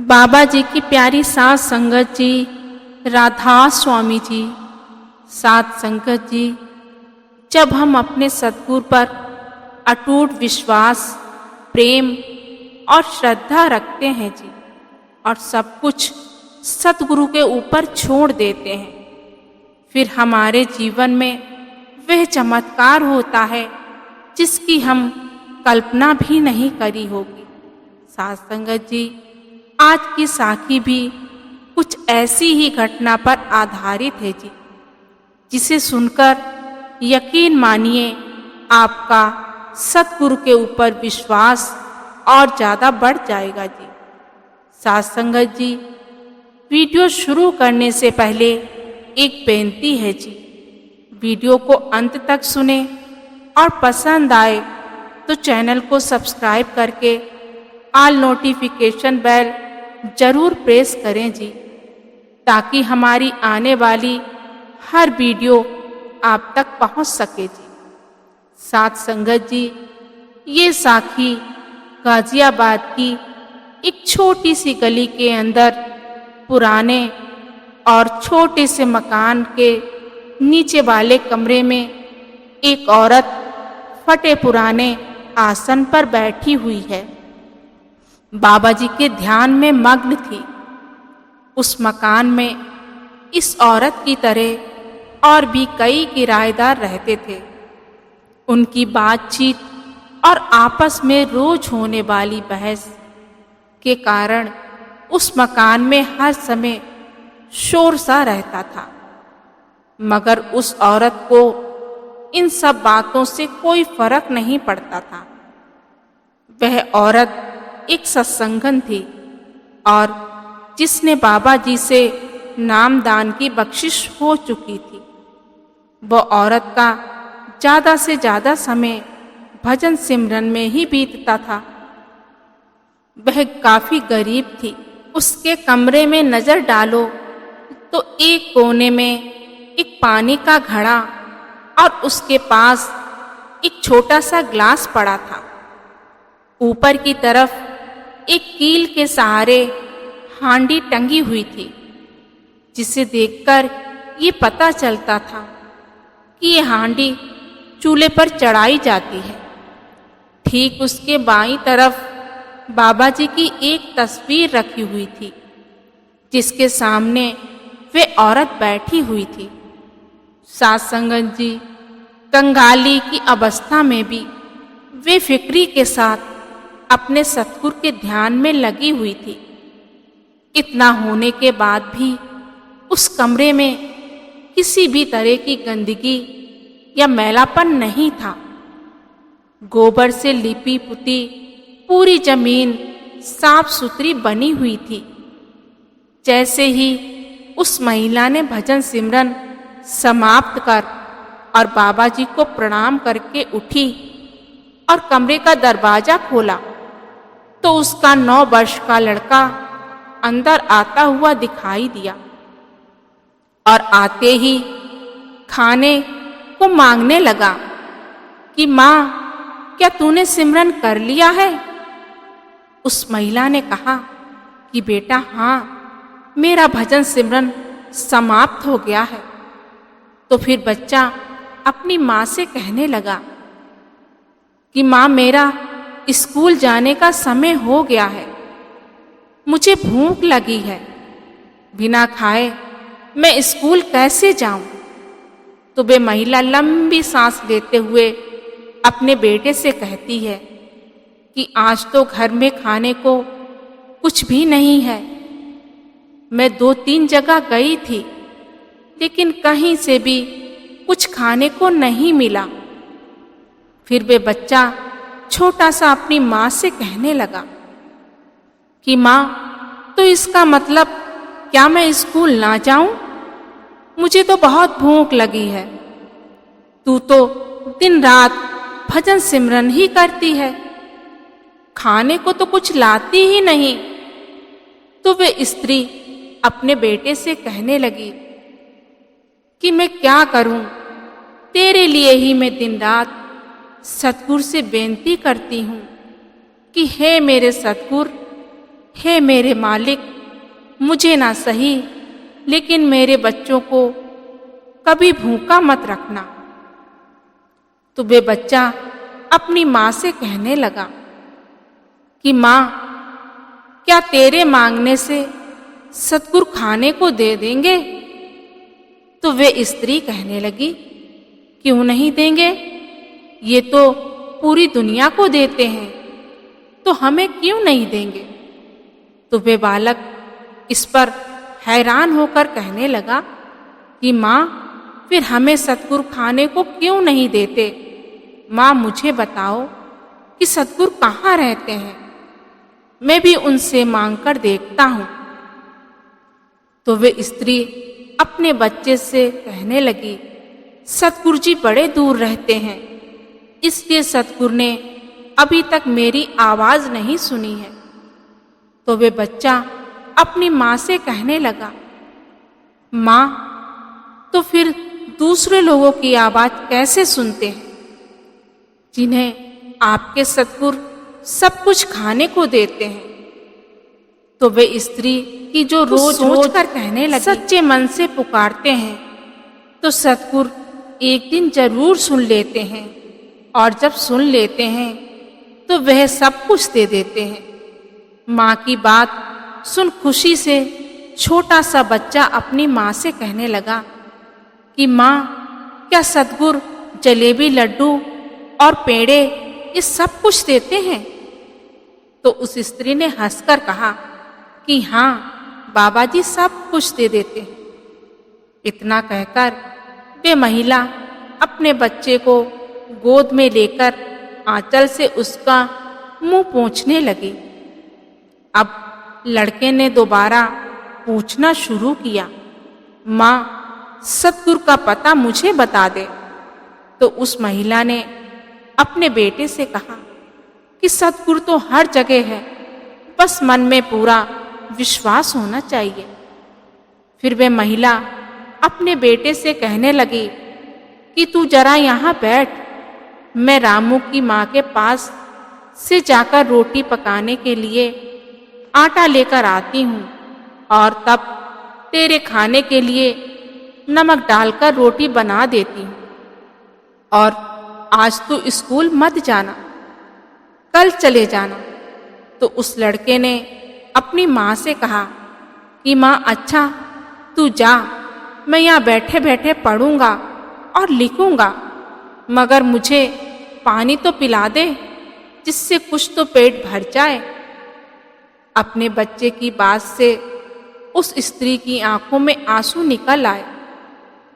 बाबा जी की प्यारी सात संगत जी, राधा स्वामी जी, सात संगत जी, जब हम अपने सद्गुरु पर अटूट विश्वास, प्रेम और श्रद्धा रखते हैं जी, और सब कुछ सद्गुरु के ऊपर छोड़ देते हैं, फिर हमारे जीवन में वह चमत्कार होता है जिसकी हम कल्पना भी नहीं करी होगी। सात संगत जी, आज की साखी भी कुछ ऐसी ही घटना पर आधारित है जी, जिसे सुनकर यकीन मानिए आपका सद्गुरु के ऊपर विश्वास और ज़्यादा बढ़ जाएगा जी। सात संगत जी, वीडियो शुरू करने से पहले एक बेनती है जी, वीडियो को अंत तक सुने और पसंद आए तो चैनल को सब्सक्राइब करके ऑल नोटिफिकेशन बेल जरूर प्रेस करें जी, ताकि हमारी आने वाली हर वीडियो आप तक पहुंच सके जी। सात संगत जी, ये साखी गाजियाबाद की एक छोटी सी गली के अंदर पुराने और छोटे से मकान के नीचे वाले कमरे में एक औरत फटे पुराने आसन पर बैठी हुई है, बाबा जी के ध्यान में मग्न थी। उस मकान में इस औरत की तरह और भी कई किराएदार रहते थे। उनकी बातचीत और आपस में रोज होने वाली बहस के कारण उस मकान में हर समय शोर सा रहता था, मगर उस औरत को इन सब बातों से कोई फर्क नहीं पड़ता था। वह औरत एक सत्संगन थी और जिसने बाबा जी से नामदान की बख्शिश हो चुकी थी। वह औरत का ज़्यादा से ज़्यादा समय भजन सिमरन में ही बीतता था। वह काफी गरीब थी। उसके कमरे में नजर डालो तो एक कोने में एक पानी का घड़ा और उसके पास एक छोटा सा ग्लास पड़ा था। ऊपर की तरफ एक कील के सहारे हांडी टंगी हुई थी, जिसे देखकर ये पता चलता था कि ये हांडी चूल्हे पर चढ़ाई जाती है। ठीक उसके बाईं तरफ बाबा जी की एक तस्वीर रखी हुई थी, जिसके सामने वे औरत बैठी हुई थी। सात संगत जी, कंगाली की अवस्था में भी वे फिक्री के साथ अपने सतगुरु के ध्यान में लगी हुई थी। इतना होने के बाद भी उस कमरे में किसी भी तरह की गंदगी या मैलापन नहीं था। गोबर से लिपी पुती पूरी जमीन साफ सुथरी बनी हुई थी। जैसे ही उस महिला ने भजन सिमरन समाप्त कर और बाबा जी को प्रणाम करके उठी और कमरे का दरवाजा खोला, तो उसका 9 वर्ष का लड़का अंदर आता हुआ दिखाई दिया और आते ही खाने को मांगने लगा कि माँ, क्या तूने सिमरन कर लिया है? उस महिला ने कहा कि बेटा हाँ, मेरा भजन सिमरन समाप्त हो गया है। तो फिर बच्चा अपनी माँ से कहने लगा कि माँ, मेरा स्कूल जाने का समय हो गया है, मुझे भूख लगी है, बिना खाए मैं स्कूल कैसे जाऊं? तो वे महिला लंबी सांस लेते हुए अपने बेटे से कहती है कि आज तो घर में खाने को कुछ भी नहीं है। मैं 2-3 जगह गई थी, लेकिन कहीं से भी कुछ खाने को नहीं मिला। फिर वे बच्चा छोटा सा अपनी माँ से कहने लगा कि माँ, तो इसका मतलब क्या मैं स्कूल ना जाऊं? मुझे तो बहुत भूख लगी है। तू तो दिन रात भजन सिमरन ही करती है, खाने को तो कुछ लाती ही नहीं। तो वे स्त्री अपने बेटे से कहने लगी कि मैं क्या करूं, तेरे लिए ही मैं दिन रात सतगुरु से बेनती करती हूं कि हे मेरे सतगुरु, हे मेरे मालिक, मुझे ना सही लेकिन मेरे बच्चों को कभी भूखा मत रखना। तो वे बच्चा अपनी माँ से कहने लगा कि माँ, क्या तेरे मांगने से सतगुरु खाने को दे देंगे? तो वे स्त्री कहने लगी, क्यों नहीं देंगे? ये तो पूरी दुनिया को देते हैं, तो हमें क्यों नहीं देंगे? तो वे बालक इस पर हैरान होकर कहने लगा कि माँ, फिर हमें सतगुरु खाने को क्यों नहीं देते? माँ, मुझे बताओ कि सतगुरु कहाँ रहते हैं, मैं भी उनसे मांगकर देखता हूँ। तो वे स्त्री अपने बच्चे से कहने लगी, सतगुरु जी बड़े दूर रहते हैं, इसलिए सतगुरु ने अभी तक मेरी आवाज नहीं सुनी है। तो वे बच्चा अपनी माँ से कहने लगा, माँ, तो फिर दूसरे लोगों की आवाज कैसे सुनते हैं, जिन्हें आपके सतगुरु सब कुछ खाने को देते हैं? तो वे स्त्री की जो रोज रोज कर कहने लगी, सच्चे मन से पुकारते हैं तो सतगुरु एक दिन जरूर सुन लेते हैं, और जब सुन लेते हैं तो वह सब कुछ दे देते हैं। माँ की बात सुन खुशी से छोटा सा बच्चा अपनी माँ से कहने लगा कि माँ, क्या सतगुरु जलेबी, लड्डू और पेड़े ये सब कुछ देते हैं? तो उस स्त्री ने हंसकर कहा कि हाँ बाबा जी, सब कुछ दे देते हैं। इतना कहकर वे महिला अपने बच्चे को गोद में लेकर आंचल से उसका मुंह पोंछने लगी। अब लड़के ने दोबारा पूछना शुरू किया, माँ, सतगुरु का पता मुझे बता दे। तो उस महिला ने अपने बेटे से कहा कि सतगुरु तो हर जगह है, बस मन में पूरा विश्वास होना चाहिए। फिर वे महिला अपने बेटे से कहने लगी कि तू जरा यहाँ बैठ, मैं रामू की माँ के पास से जाकर रोटी पकाने के लिए आटा लेकर आती हूँ, और तब तेरे खाने के लिए नमक डालकर रोटी बना देती हूँ। और आज तू स्कूल मत जाना, कल चले जाना। तो उस लड़के ने अपनी माँ से कहा कि माँ, अच्छा तू जा, मैं यहाँ बैठे बैठे पढ़ूंगा और लिखूंगा, मगर मुझे पानी तो पिला दे, जिससे कुछ तो पेट भर जाए। अपने बच्चे की बात से उस स्त्री की आंखों में आंसू निकल आए,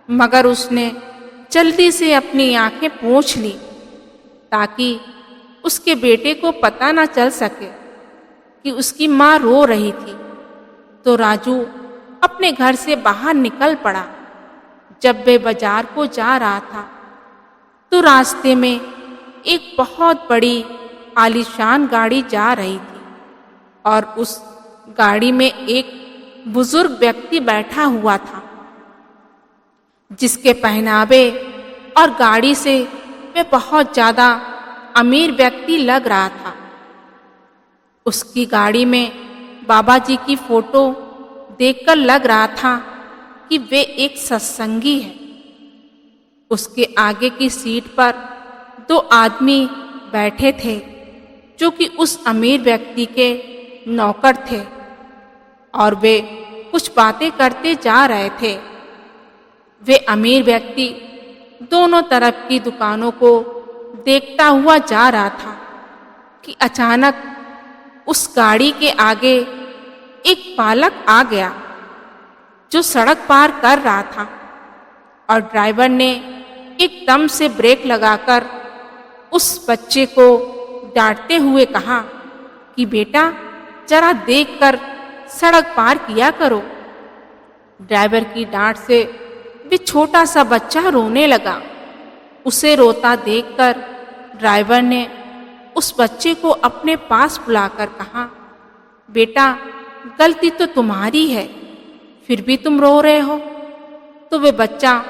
मगर उसने जल्दी से अपनी आंखें पोंछ ली ताकि उसके बेटे को पता ना चल सके कि उसकी माँ रो रही थी। तो राजू अपने घर से बाहर निकल पड़ा। जब वे बाजार को जा रहा था तो रास्ते में एक बहुत बड़ी आलीशान गाड़ी जा रही थी, और उस गाड़ी में एक बुजुर्ग व्यक्ति बैठा हुआ था, जिसके पहनावे और गाड़ी से वे बहुत ज्यादा अमीर व्यक्ति लग रहा था। उसकी गाड़ी में बाबा जी की फोटो देखकर लग रहा था कि वे एक सत्संगी है। उसके आगे की सीट पर दो आदमी बैठे थे जो कि उस अमीर व्यक्ति के नौकर थे, और वे कुछ बातें करते जा रहे थे। वे अमीर व्यक्ति दोनों तरफ की दुकानों को देखता हुआ जा रहा था कि अचानक उस गाड़ी के आगे एक बालक आ गया जो सड़क पार कर रहा था, और ड्राइवर ने एकदम से ब्रेक लगाकर उस बच्चे को डांटते हुए कहा कि बेटा, जरा देखकर सड़क पार किया करो। ड्राइवर की डांट से वे छोटा सा बच्चा रोने लगा। उसे रोता देखकर ड्राइवर ने उस बच्चे को अपने पास बुलाकर कहा, बेटा, गलती तो तुम्हारी है, फिर भी तुम रो रहे हो। तो वे बच्चा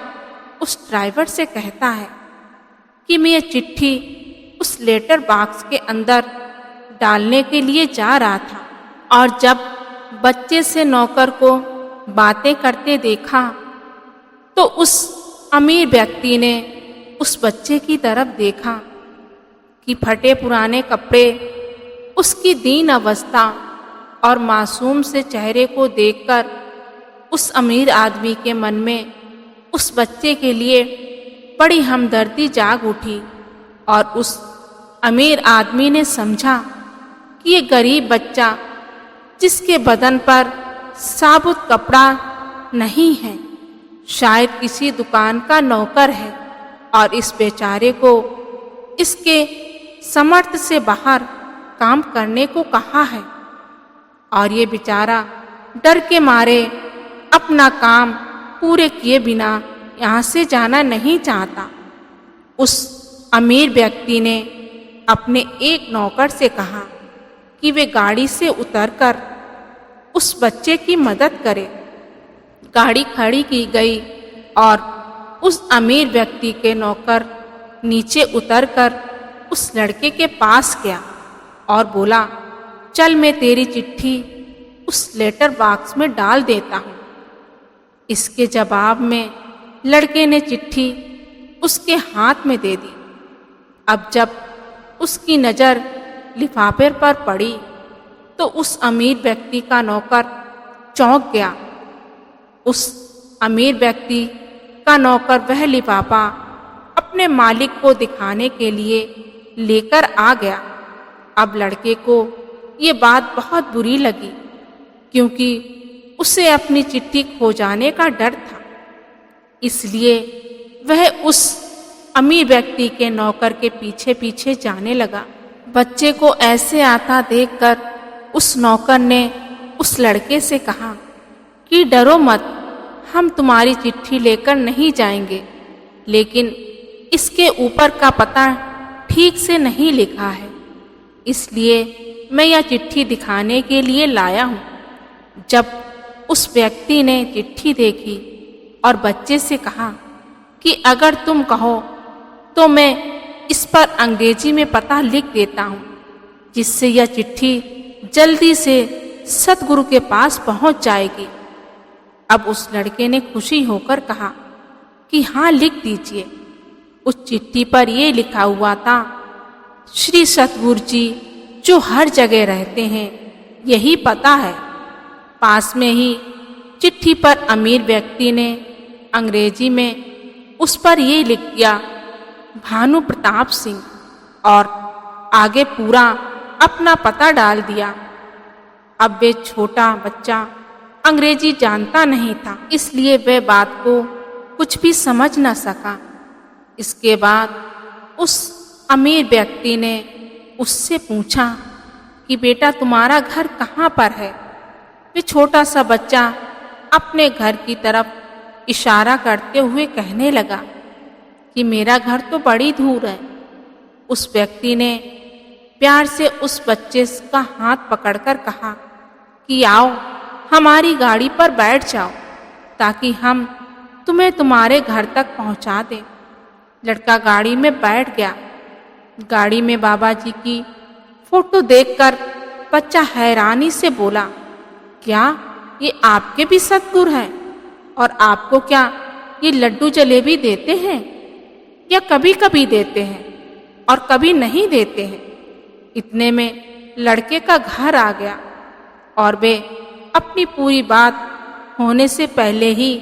उस ड्राइवर से कहता है कि मैं ये चिट्ठी उस लेटर बॉक्स के अंदर डालने के लिए जा रहा था, और जब बच्चे से नौकर को बातें करते देखा तो उस अमीर व्यक्ति ने उस बच्चे की तरफ देखा कि फटे पुराने कपड़े, उसकी दीन अवस्था और मासूम से चेहरे को देखकर उस अमीर आदमी के मन में उस बच्चे के लिए बड़ी हमदर्दी जाग उठी और उस अमीर आदमी ने समझा कि ये गरीब बच्चा जिसके बदन पर साबुत कपड़ा नहीं है शायद किसी दुकान का नौकर है और इस बेचारे को इसके समर्थ से बाहर काम करने को कहा है और ये बेचारा डर के मारे अपना काम पूरे किए बिना यहाँ से जाना नहीं चाहता। उस अमीर व्यक्ति ने अपने एक नौकर से कहा कि वे गाड़ी से उतरकर उस बच्चे की मदद करे। गाड़ी खड़ी की गई और उस अमीर व्यक्ति के नौकर नीचे उतरकर उस लड़के के पास गया और बोला, चल मैं तेरी चिट्ठी उस लेटर बॉक्स में डाल देता हूँ। इसके जवाब में लड़के ने चिट्ठी उसके हाथ में दे दी। अब जब उसकी नज़र लिफाफे पर पड़ी तो उस अमीर व्यक्ति का नौकर चौंक गया। उस अमीर व्यक्ति का नौकर वह लिफाफा अपने मालिक को दिखाने के लिए लेकर आ गया। अब लड़के को ये बात बहुत बुरी लगी क्योंकि उसे अपनी चिट्ठी खो जाने का डर था। इसलिए वह उस अमीर व्यक्ति के नौकर के पीछे पीछे जाने लगा। बच्चे को ऐसे आता देखकर उस नौकर ने उस लड़के से कहा कि डरो मत, हम तुम्हारी चिट्ठी लेकर नहीं जाएंगे, लेकिन इसके ऊपर का पता ठीक से नहीं लिखा है, इसलिए मैं यह चिट्ठी दिखाने के लिए लाया हूँ। जब उस व्यक्ति ने चिट्ठी देखी और बच्चे से कहा कि अगर तुम कहो तो मैं इस पर अंग्रेजी में पता लिख देता हूँ, जिससे यह चिट्ठी जल्दी से सतगुरु के पास पहुँच जाएगी। अब उस लड़के ने खुशी होकर कहा कि हाँ, लिख दीजिए। उस चिट्ठी पर यह लिखा हुआ था, श्री सतगुरु जी जो हर जगह रहते हैं, यही पता है। पास में ही चिट्ठी पर अमीर व्यक्ति ने अंग्रेजी में उस पर यह लिख दिया, भानु प्रताप सिंह, और आगे पूरा अपना पता डाल दिया। अब वे छोटा बच्चा अंग्रेजी जानता नहीं था, इसलिए वह बात को कुछ भी समझ न सका। इसके बाद उस अमीर व्यक्ति ने उससे पूछा कि बेटा तुम्हारा घर कहाँ पर है? वे छोटा सा बच्चा अपने घर की तरफ इशारा करते हुए कहने लगा कि मेरा घर तो बड़ी दूर है। उस व्यक्ति ने प्यार से उस बच्चे का हाथ पकड़कर कहा कि आओ, हमारी गाड़ी पर बैठ जाओ ताकि हम तुम्हें तुम्हारे घर तक पहुंचा दें। लड़का गाड़ी में बैठ गया। गाड़ी में बाबा जी की फोटो देखकर बच्चा हैरानी से बोला, क्या ये आपके भी सतगुरु हैं? और आपको क्या ये लड्डू जलेबी देते हैं या कभी कभी देते हैं और कभी नहीं देते हैं? इतने में लड़के का घर आ गया और वे अपनी पूरी बात होने से पहले ही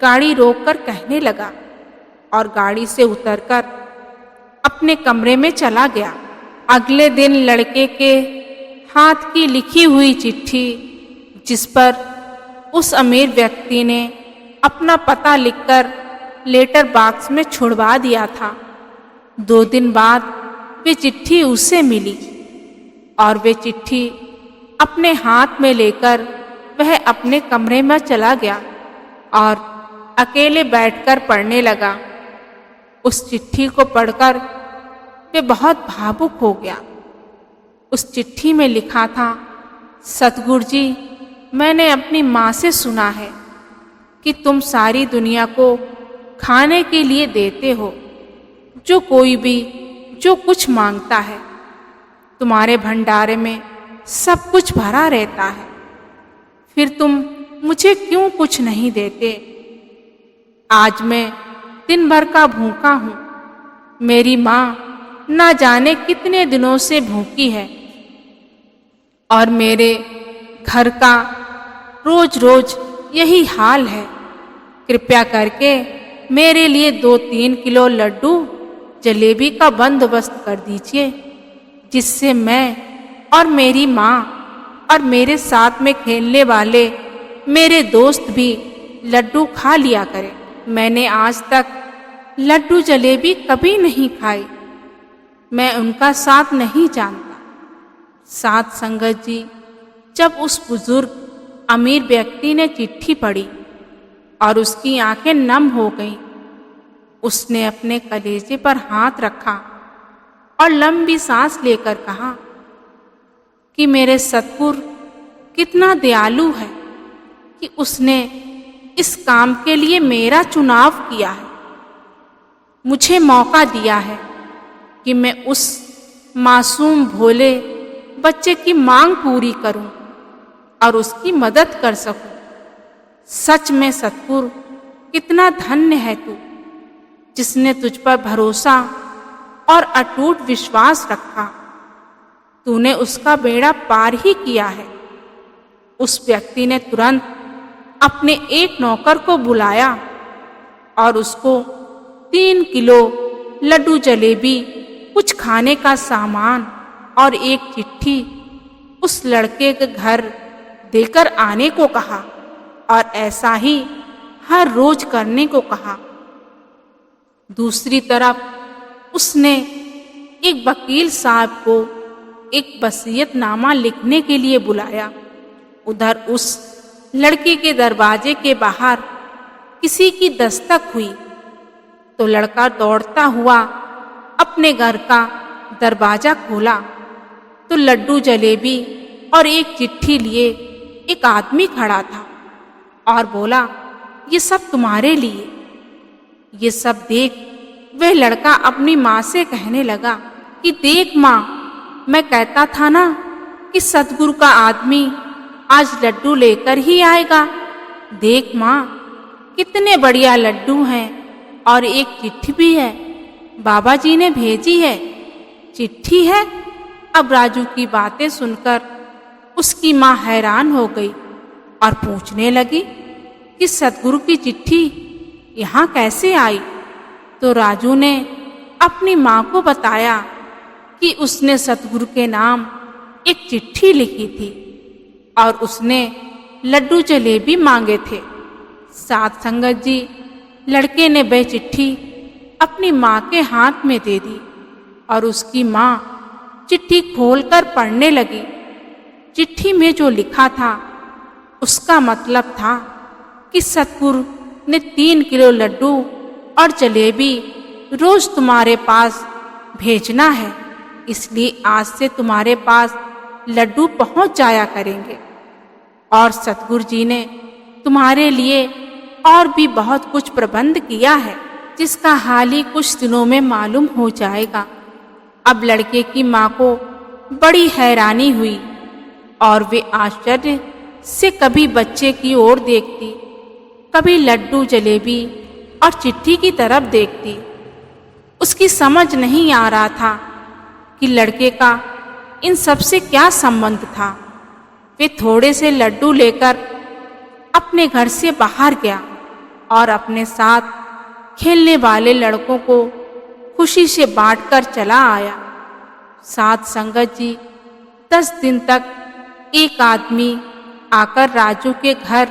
गाड़ी रोककर कहने लगा और गाड़ी से उतरकर अपने कमरे में चला गया। अगले दिन लड़के के हाथ की लिखी हुई चिट्ठी, जिस पर उस अमीर व्यक्ति ने अपना पता लिखकर लेटर बॉक्स में छुड़वा दिया था, 2 दिन बाद वे चिट्ठी उसे मिली और वे चिट्ठी अपने हाथ में लेकर वह अपने कमरे में चला गया और अकेले बैठकर पढ़ने लगा। उस चिट्ठी को पढ़कर वे बहुत भावुक हो गया। उस चिट्ठी में लिखा था, सतगुरु जी, मैंने अपनी माँ से सुना है कि तुम सारी दुनिया को खाने के लिए देते हो, जो कोई भी जो कुछ मांगता है। तुम्हारे भंडारे में सब कुछ भरा रहता है, फिर तुम मुझे क्यों कुछ नहीं देते? आज मैं दिन भर का भूखा हूँ। मेरी माँ ना जाने कितने दिनों से भूखी है और मेरे घर का रोज रोज यही हाल है। कृपया करके मेरे लिए 2-3 किलो लड्डू जलेबी का बंदोबस्त कर दीजिए, जिससे मैं और मेरी माँ और मेरे साथ में खेलने वाले मेरे दोस्त भी लड्डू खा लिया करें। मैंने आज तक लड्डू जलेबी कभी नहीं खाई, मैं उनका स्वाद नहीं जानता। साध संगत जी, जब उस बुजुर्ग अमीर व्यक्ति ने चिट्ठी पढ़ी और उसकी आंखें नम हो गईं, उसने अपने कलेजे पर हाथ रखा और लंबी सांस लेकर कहा कि मेरे सतगुरु कितना दयालु है कि उसने इस काम के लिए मेरा चुनाव किया है। मुझे मौका दिया है कि मैं उस मासूम भोले बच्चे की मांग पूरी करूं और उसकी मदद कर सकूं। सच में सतगुरु, कितना धन्य है तू, जिसने तुझ पर भरोसा और अटूट विश्वास रखा। तूने उसका बेड़ा पार ही किया है। उस व्यक्ति ने तुरंत अपने एक नौकर को बुलाया और उसको 3 किलो लड्डू जलेबी, कुछ खाने का सामान और एक चिट्ठी उस लड़के के घर देकर आने को कहा और ऐसा ही हर रोज करने को कहा। दूसरी तरफ उसने एक वकील साहब को एक वसीयतनामा लिखने के लिए बुलाया। उधर उस लड़के के दरवाजे के बाहर किसी की दस्तक हुई तो लड़का दौड़ता हुआ अपने घर का दरवाजा खोला तो लड्डू जलेबी और एक चिट्ठी लिए एक आदमी खड़ा था और बोला, ये सब तुम्हारे लिए। ये सब देख वह लड़का अपनी माँ से कहने लगा कि देख माँ, मैं कहता था ना कि सतगुरु का आदमी आज लड्डू लेकर ही आएगा। देख माँ, कितने बढ़िया लड्डू हैं और एक चिट्ठी भी है, बाबा जी ने भेजी है। चिट्ठी है? अब राजू की बातें सुनकर उसकी माँ हैरान हो गई और पूछने लगी कि सतगुरु की चिट्ठी यहाँ कैसे आई? तो राजू ने अपनी माँ को बताया कि उसने सतगुरु के नाम एक चिट्ठी लिखी थी और उसने लड्डू जलेबी मांगे थे। साध संगत जी, लड़के ने वह चिट्ठी अपनी माँ के हाथ में दे दी और उसकी माँ चिट्ठी खोलकर पढ़ने लगी। चिट्ठी में जो लिखा था उसका मतलब था कि सतगुरु ने 3 किलो लड्डू और जलेबी रोज तुम्हारे पास भेजना है, इसलिए आज से तुम्हारे पास लड्डू पहुंच जाया करेंगे। और सतगुरु जी ने तुम्हारे लिए और भी बहुत कुछ प्रबंध किया है, जिसका हाल ही कुछ दिनों में मालूम हो जाएगा। अब लड़के की माँ को बड़ी हैरानी हुई और वे आश्चर्य से कभी बच्चे की ओर देखती, कभी लड्डू जलेबी और चिट्ठी की तरफ देखती। उसकी समझ नहीं आ रहा था कि लड़के का इन सब से क्या संबंध था। वे थोड़े से लड्डू लेकर अपने घर से बाहर गया और अपने साथ खेलने वाले लड़कों को खुशी से बांटकर चला आया। साध संगत जी, 10 दिन तक एक आदमी आकर राजू के घर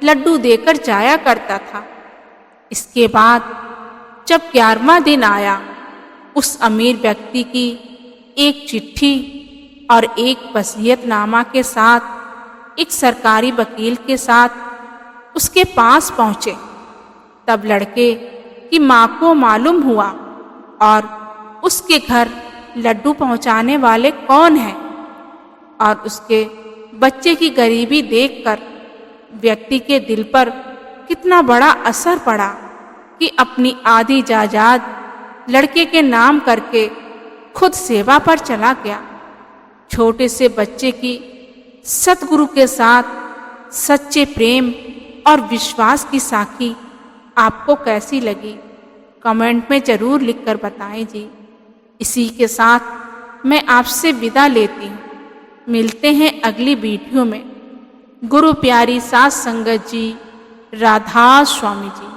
लड्डू देकर जाया करता था। इसके बाद जब 11वां दिन आया, उस अमीर व्यक्ति की एक चिट्ठी और एक वसीयतनामा के साथ एक सरकारी वकील के साथ उसके पास पहुंचे। तब लड़के की माँ को मालूम हुआ और उसके घर लड्डू पहुंचाने वाले कौन हैं और उसके बच्चे की गरीबी देखकर व्यक्ति के दिल पर कितना बड़ा असर पड़ा कि अपनी आधी जायदाद लड़के के नाम करके खुद सेवा पर चला गया। छोटे से बच्चे की सतगुरु के साथ सच्चे प्रेम और विश्वास की साखी आपको कैसी लगी? कमेंट में ज़रूर लिखकर बताएं जी। इसी के साथ मैं आपसे विदा लेती हूँ। मिलते हैं अगली वीडियो में। गुरु प्यारी सात संगत जी, राधा स्वामी जी।